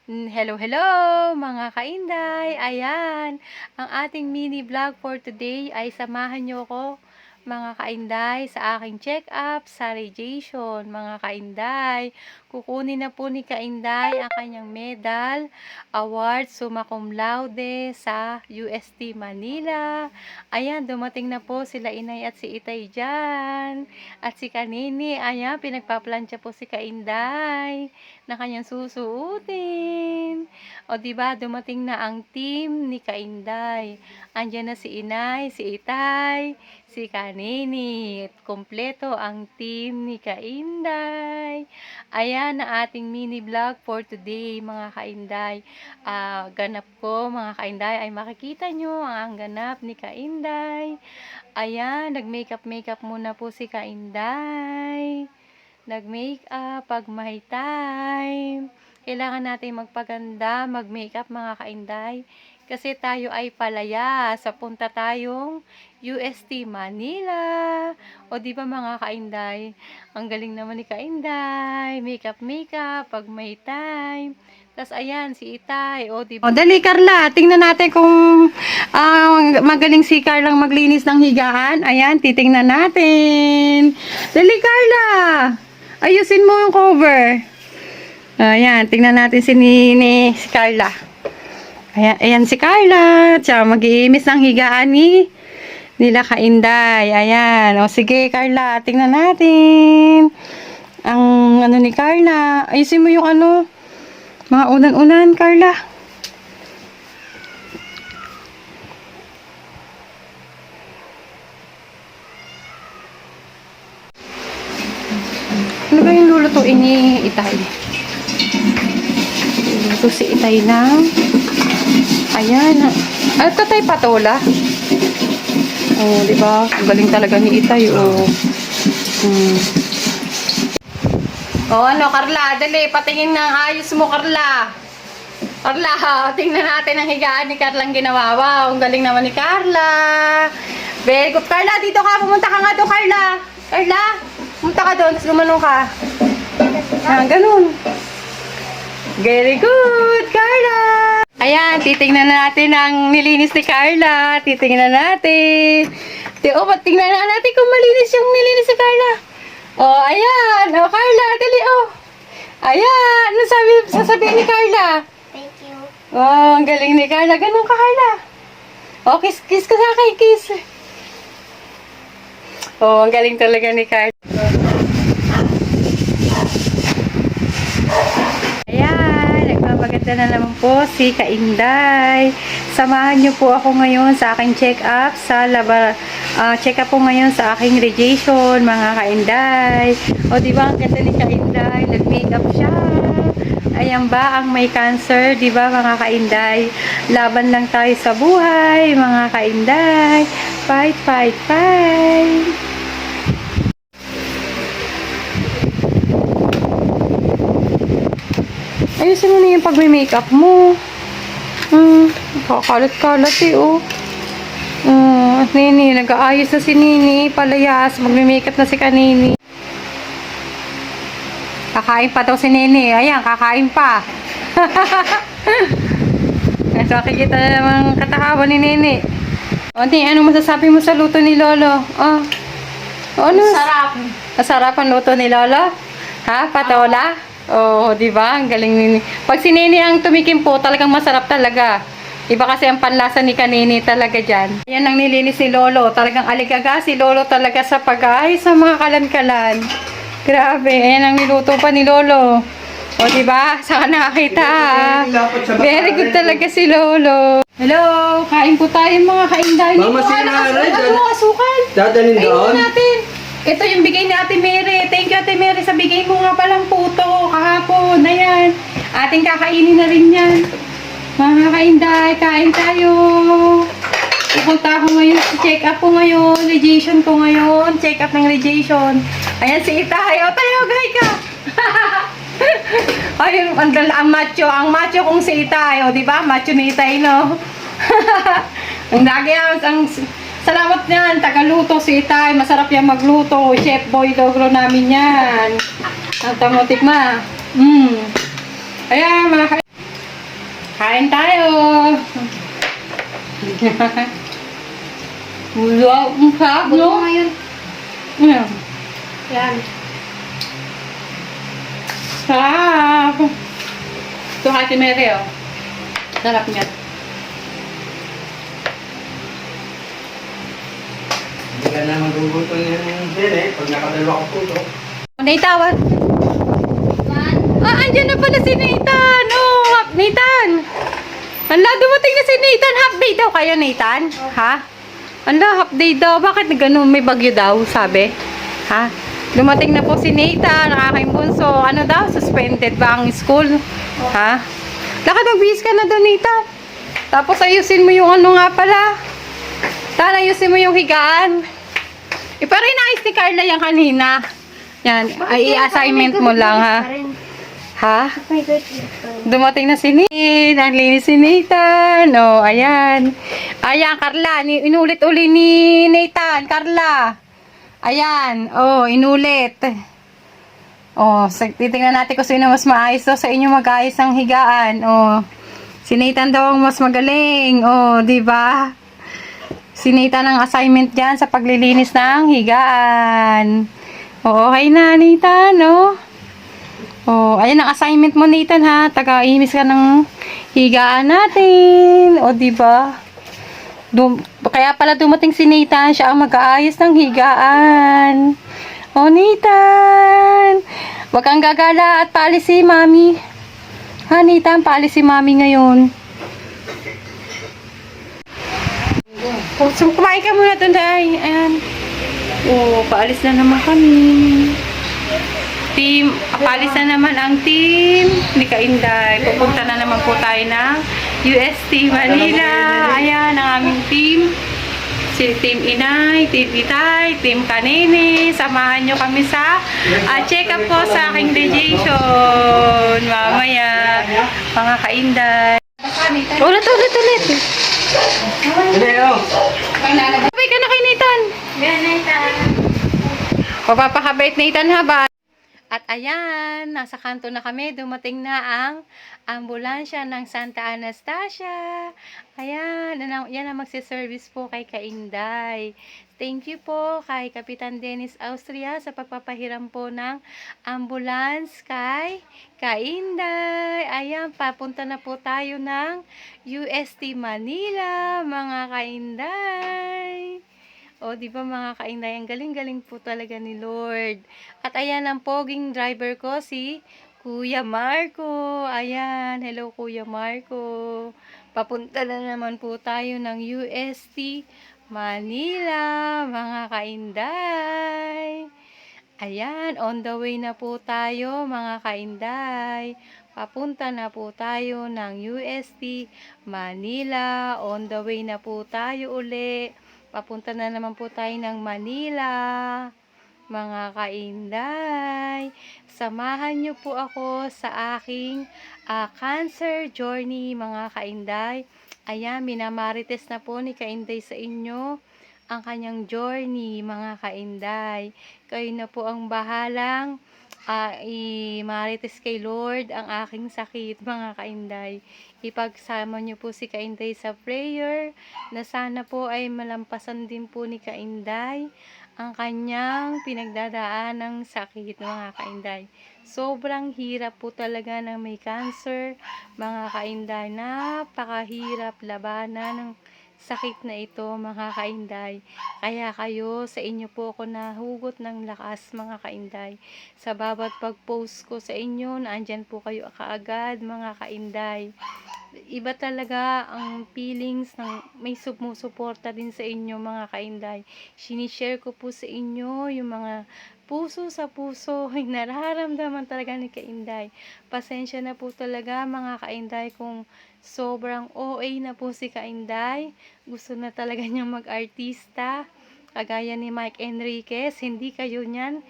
Hello, hello mga kainday! Ayan, ang ating mini vlog for today ay samahan nyo ko mga kainday sa aking check-up sa radiation. Mga kainday, kukunin na po ni kainday ang kanyang medal, award summa cum laude sa UST Manila. Ayan, dumating na po sila inay at si itay dyan. At si kanini, ayan, pinagpaplansya po si kainday na kanyang susuotin. O di ba dumating na ang team ni Kainday. Andiyan na si Inay, si Itay, si Kanini. Kompleto ang team ni Kainday. Ayan ang ating mini vlog for today mga Kainday. Ganap ko mga Kainday ay makikita nyo ang ganap ni Kainday. Ayan, nag-makeup muna po si Kainday. Nag-makeup pag may time. Kailangan natin magpaganda, mag-makeup mga kainday. Kasi tayo ay palaya sa punta tayong UST Manila. O di ba mga kainday? Ang galing naman ni kainday. Makeup pag may time. Tapos ayan, si Itay. O, diba? O, dali Carla, tingnan natin kung magaling si Carla maglinis ng higaan. Ayan, titingnan natin. Dali Carla! Ayusin mo yung cover. Ayan, tingnan natin si Carla. Ayan si Carla. Tsaka mag-iimis ng higaan nila kainday. Ayan. O sige Carla, tingnan natin. Ang ano ni Carla. Ayusin mo yung mga unan-unan Carla. Ano ba yung lulutuin ni Itay? Luluto si Itay ng ayan. Ay, tatay patola. Oh, di ba? Galing talaga ni Itay, oh. Oh, ano, Carla? Dali, patingin ng ayos mo, Carla. Carla, tingnan natin ang higaan ni Carla ang ginawa. Wow, ang galing naman ni Carla. Very good. Carla, dito ka. Pumunta ka nga doon, Carla. Carla, pumunta ka doon. Tapos gumanong ka. Ganun. Very good, Carla. Ayan, titingnan natin ang nilinis ni Carla. Titingnan natin. Tingnan natin kung malinis yung nilinis ni Carla. Oh, ayan. Oh, Carla, dali, oh. Ayan, ano sasabihin ni Carla? Thank you. Oh, ang galing ni Carla. Ganun ka, Carla. Oh, kiss ka sa akin, kiss. Oh, ang galing talaga ni Carla. Ayan, nagpapaganda na naman po si Kainday. Samahan niyo po ako ngayon sa aking check-up check-up po ngayon sa aking radiation, mga Kainday. O, di ba ang ganda ni Kainday? Nag-makeup siya. Ayan ba ang may cancer, di ba mga Kainday? Laban lang tayo sa buhay, mga Kainday. Fight, fight, fight. Ayusin mo na yung pag-makeup mo. Kakalat-kalat eh, oh. At Nini, nag-aayos na si Nini. Palayas, mag-makeup na si Kanini. Kakain pa daw si Nini. Ayan, kakain pa. Nakikita na naman katakawan ni Nini. O, ano masasabi mo sa luto ni Lolo? Oh. Ano? Sarap. Masarap ang luto ni Lolo? Ha? Patola? Oh, di ba? Ang galing ni pag si Nini ang tumikim po, talagang masarap talaga. Iba kasi ang panlasa ni Kanini talaga dyan. Yan ang nilinis ni Lolo. Talagang aligaga si Lolo talaga sa pag-aayos sa mga kalan-kalan. Grabe. Ayan ang niluto pa ni Lolo. O, di ba? Saka nakakita. Very good talaga si Lolo. Hello! Kain po tayo mga kainday. Mama, sinara. Asukal. Dadalhin doon. Natin. Ito yung bigay ni Ate Mary. Thank you Ate Mary sa bigay mo nga palang puto kahapon. Ayan. Ating kakainin na rin yan. Mga kainday, kain tayo. Pupunta ako ngayon sa check-up ko ngayon. Radiation ko ngayon. Check-up ng radiation. Ayan si Itay. O tayo, gay ka. Ayun, ang macho. Ang macho kong si Itay. O diba? Macho ni Itay, no? Ang lagi ang salamat yan, tagaluto si Itay. Masarap yan magluto. Chef boy logro namin yan. Ang tamotik ma. Ayan, mga Kain tayo! Wow, ang sarap, no? Buto ngayon. Ayan. Yan. Sarap! Ito kasi Mary, oh. Sarap niya. Hindi ka na magugutom yung dere pag nakadalawa ko puto. Nathan! Andyan na pala si Nathan! Oh, Nathan! Ala, dumating na si Nathan. Half day daw kayo, Nathan? Ha? Ala, half day daw. Bakit gano'n? May bagyo daw, sabi. Ha? Dumating na po si Nathan, ang aking bunso. Ano daw? Suspended ba ang school? Ha? Lakad, magbihis ka na doon, Nathan. Tapos ayusin mo yung ano nga pala. Ayusin mo yung higaan. Parang inaayos ni Carla yan kanina. Yan, ay i-assignment mo lang, ha? Ha? Dumating na si Nathan. Ang linis si Nathan. Oh, ayan. Ayan, Carla. Inulit-uli ni Nathan. Carla. Ayan. Oh, inulit. Oh, titingnan natin kung sino mas maayos daw sa inyo mag-ayos ang higaan. Oh, si Nathan daw ang mas magaling. Oh, di ba? Si Nathan ang assignment diyan sa paglilinis ng higaan. Oh, okay na, Nathan, oh. Oh, ayan ang assignment mo, Nathan, ha. Taga-inis ka ng higaan natin. O, diba? Kaya pala dumating si Nathan. Siya ang mag-aayos ng higaan. O, Nathan. Huwag kang gagala at paalis si Mami. Ha, Nathan, paalis si Mami ngayon. So, kumain ka muna doon, Day. Ayan. O, paalis na naman kami. Team, palis na naman ang team ni Kainday. Pupunta na naman po tayo ng UST Manila. Ayan ang aming team. Si Team Inay, Team Itay, Team Kanene. Samahan nyo kami sa check-up po sa aking graduation. Mamaya, mga Kainday. Ulit. Leo! Sabay ka na kay Nathan. Papapakabait Nathan, ha ba? At ayan, nasa kanto na kami. Dumating na ang ambulansya ng Santa Anastasia. Ayan, yan ang magsiservice po kay Kainday. Thank you po kay Kapitan Dennis Austria sa pagpapahiram po ng ambulance kay Kainday. Ayan, papunta na po tayo ng UST Manila, mga Kainday. O, di ba mga Kainday, ang galing-galing po talaga ni Lord. At ayan ang poging driver ko, si Kuya Marco. Ayan, hello Kuya Marco. Papunta na naman po tayo ng UST Manila, mga Kainday. Ayan, on the way na po tayo, mga Kainday. Papunta na po tayo ng UST Manila. On the way na po tayo uli. Papunta na naman po tayo ng Manila, mga Kainday. Samahan niyo po ako sa aking cancer journey, mga Kainday. Ayan, minamarites na po ni Kainday sa inyo ang kanyang journey, mga Kainday. Kayo na po ang bahalang i-marites kay Lord ang aking sakit, mga Kainday. Ipagsama niyo po si Kainday sa prayer na sana po ay malampasan din po ni Kainday ang kanyang pinagdadaan ng sakit, mga Kainday. Sobrang hirap po talaga ng may cancer, mga Kainday. Napakahirap labanan ng sakit na ito, mga Kainday. Kaya kayo, sa inyo po ako nahugot ng lakas, mga Kainday. Sa bawat pag-post ko sa inyo, naandyan po kayo kaagad, mga Kainday. Iba talaga ang feelings ng may sumusuporta din sa inyo, mga Kainday. Sinishare ko po sa inyo yung mga puso sa puso ay nararamdaman talaga ni Kainday. Pasensya na po talaga, mga Kainday, kung sobrang OA na po si Kainday. Gusto na talaga niyang mag-artista. Kagaya ni Mike Enriquez, hindi kayo niyan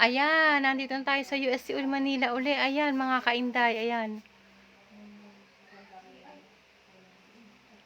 ayan, nandito na tayo sa UST Manila uli. Ayan, mga kainday, ayan.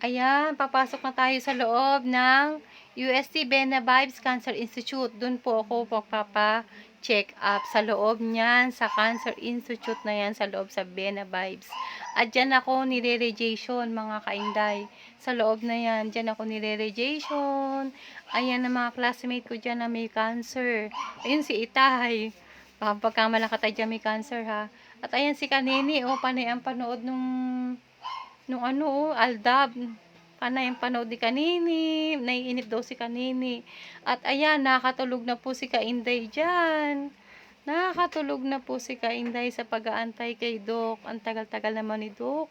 Ayan, papasok na tayo sa loob ng UST Bena Vibes Cancer Institute. Doon po ako magpapa-check up sa loob niyan, sa Cancer Institute na yan, sa loob sa Bena Vibes. At dyan ako nire-radiation, mga kainday. Sa loob na yan, dyan ako nire-radiation. Ayan ang mga classmate ko dyan na may cancer. Ayun si Itay. Baka pagkamalaka tayo dyan may cancer ha. At ayan si Kanini, panay ang panood nung Aldab. Panay ang panood ni Kanini. Naiinip daw si Kanini. At ayan, nakatulog na po si Kainday dyan. Nakatulog na po si Kainday sa pag-aantay kay Doc. Ang tagal-tagal naman ni Doc.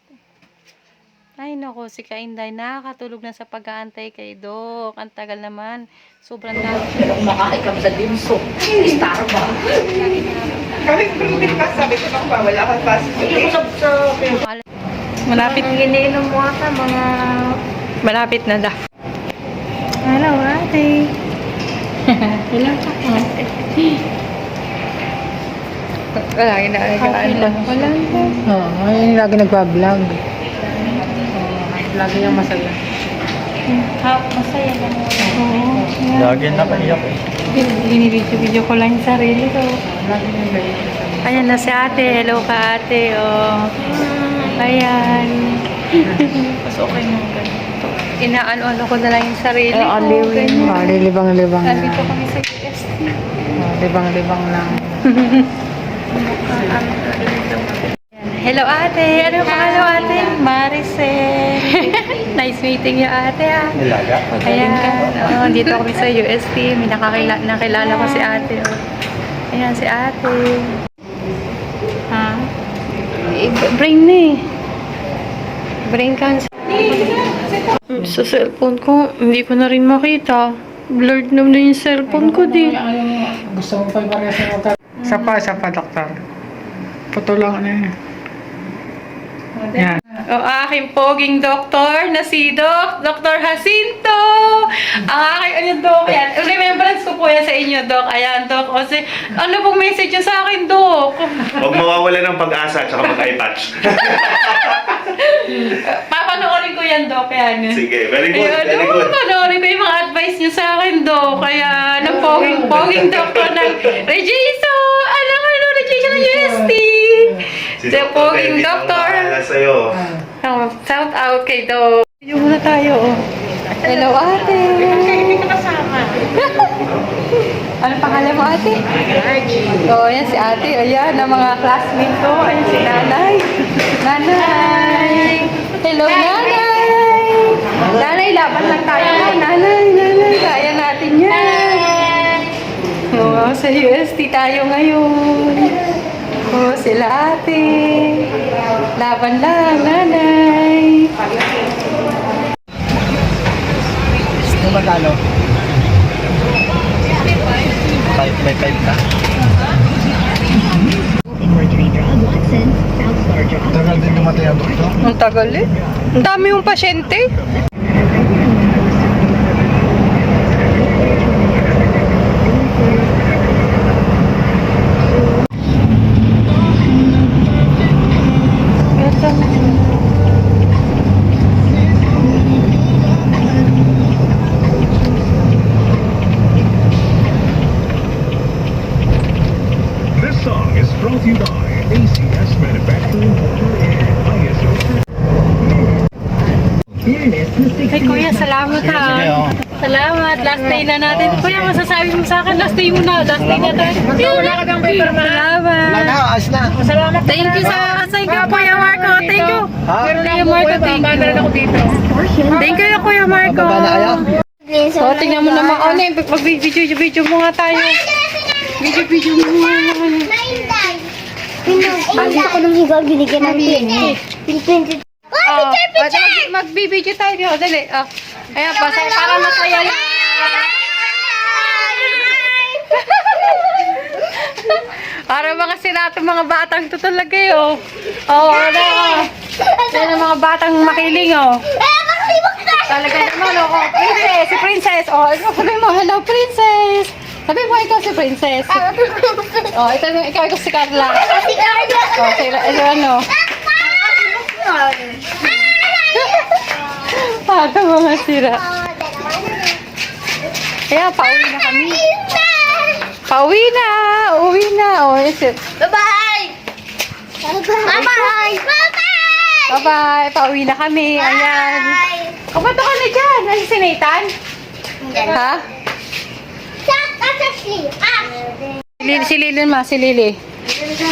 Ay nako, si Kainday nakatulog na sa pag-aantay kay Doc. Ang tagal naman. Sobrang dami. Makakikam sa dimso. Star ba? Kahit printed ka, sabi ko lang ba, wala kang passport. Malapit. Ang iniinom mo ata, mga... Malapit na da. Hello, ate. Hello, ate. Wala, ginagagaan lang. Wala na. Oo, ayun lagi nagpa-vlog. Lagi niyang masaya. Masaya lang. Oo. Lagi na paiyak eh. Binibidyo-video ko lang yung sarili ko. Lagi niyang ganyan. Ayan na si ate. Hello ka ate. Oh. Ayan. Mas okay nung ganun. Inaano-ano ko na lang yung sarili ko. Aliw yun. Ganyan. Libang-libang na. Nandito kami sa UST. Libang-libang lang. Hello ate. Ano pa hello ate? Maricel. Nice meeting you ate ah. Nilaga? Ayan. Dito kami sa UST. May nakilala ko si ate. Oh. Ayan si ate. Ha? Brain na eh. Brain cancer. Sa cellphone ko, hindi ko na rin makita. Blurred na yung cellphone ko di. Gusto mo pa yung parehas ng magka... Isa pa, doktor. Puto lang na yun. Yan. Ang aking poging doktor na si Dr. Jacinto. Ang aking Doc, yan. Remembrance ko po yan sa inyo, Doc. Ayan, Doc. O si, ano pong message niyo sa akin, Doc? Huwag mawawala ng pag-asa at saka mag-eye touch. Papanoorin ko yan, Doc. Yan. Sige, very good, Ayun, very good. panoorin ko yung mga advice niyo sa akin, Doc. Kaya, ng poging doktor ng radiation. Alam mo, radiation ng UST. Si The Dr. poging David ang doctor. bahala sa'yo. Shout out kay Doc. Video muna tayo, oh. Hello, ate. Hindi ka kasama. Ano pangalan mo, ate? Oo, yan si ate. Ayan, ang mga classmate ko. Ayan si nanay. Nanay. Hello, nanay. Nanay, laban lang tayo. Nanay. Kaya natin yan. Oo, sa UST tayo ngayon. Oo, sila ate. Laban lang, nanay. Ito magkano? 5 by 5 na. Tagal din dumatay ang doktor. Ang tagal eh. Ang dami yung pasyente. This song is brought to you by ACS Manufacturing Culture and ISO. Ay, kuya, salamat ha. Salamat. Last day na natin. Kuya, masasabi mo sa akin, last day mo na. Last day na tayo. Wala ka bang paper man? Salamat. Ayos na. Salamat. Thank you Kuya Marco. Thank you. Kuya Marco, thank you. ako dito. Thank you, Kuya Marco. Baba na kayo? O, tingnan mo naman. O, mag-video mo nga tayo. Video mo nga. Gusto ko nung higaw binigyan ng pin. Oh, magbibideo tayo. O, dali. O, ayan, para masaya lang. Para mga sinato mga batang to talaga eh, oh. Oh, ano. Yan ang mga batang makiling, oh. Talaga naman, oh. Princess, si Princess. Oh, ikaw pala mo. Hello, Princess. Sabi mo, ikaw si Princess. Oh, ikaw si Carla. Si Carla. Oh, ito ano? Para mga sira. Kaya, pauwi na kami. Pauwi na! Uwi na! Oh, isip. Bye-bye! Bye-bye! Bye-bye! Bye-bye! Pauwi na kami. Ayan. Kapato ka na dyan. Nasa si Nathan? Ha? Si Lili ma, si Lili.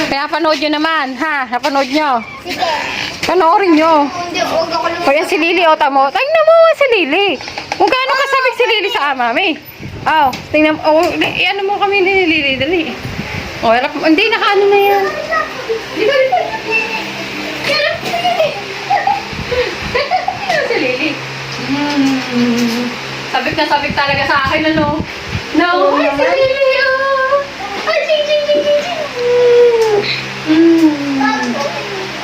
Kaya panood nyo naman, ha? Napanood nyo. Sige. Panoorin nyo. Hindi, huwag ako lumabas. O yan si Lili, o tamo. Tingnan mo si Lili. Kung gaano kasabik si Lili sa mami. Oh, tingnan mo. Oh, ano mo kami ni Lili, dali. Oh, hindi, nakaano na yan. Dito, dito. Yan si Lili. Yan si Lili. Sabik na sabik talaga sa akin, ano? No, ay si Lili, oh. Ay, ching, ching, ching, ching, ching.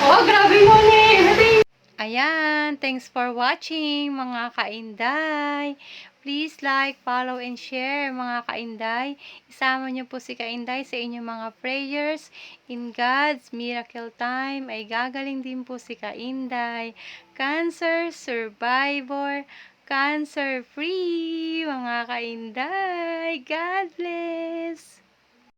Oh, grabe mo ni. Ayan, thanks for watching mga kainday. Please like, follow, and share mga kainday. Isama niyo po si kainday sa inyong mga prayers. In God's miracle time ay gagaling din po si kainday. Cancer survivor, cancer free mga kainday. God bless!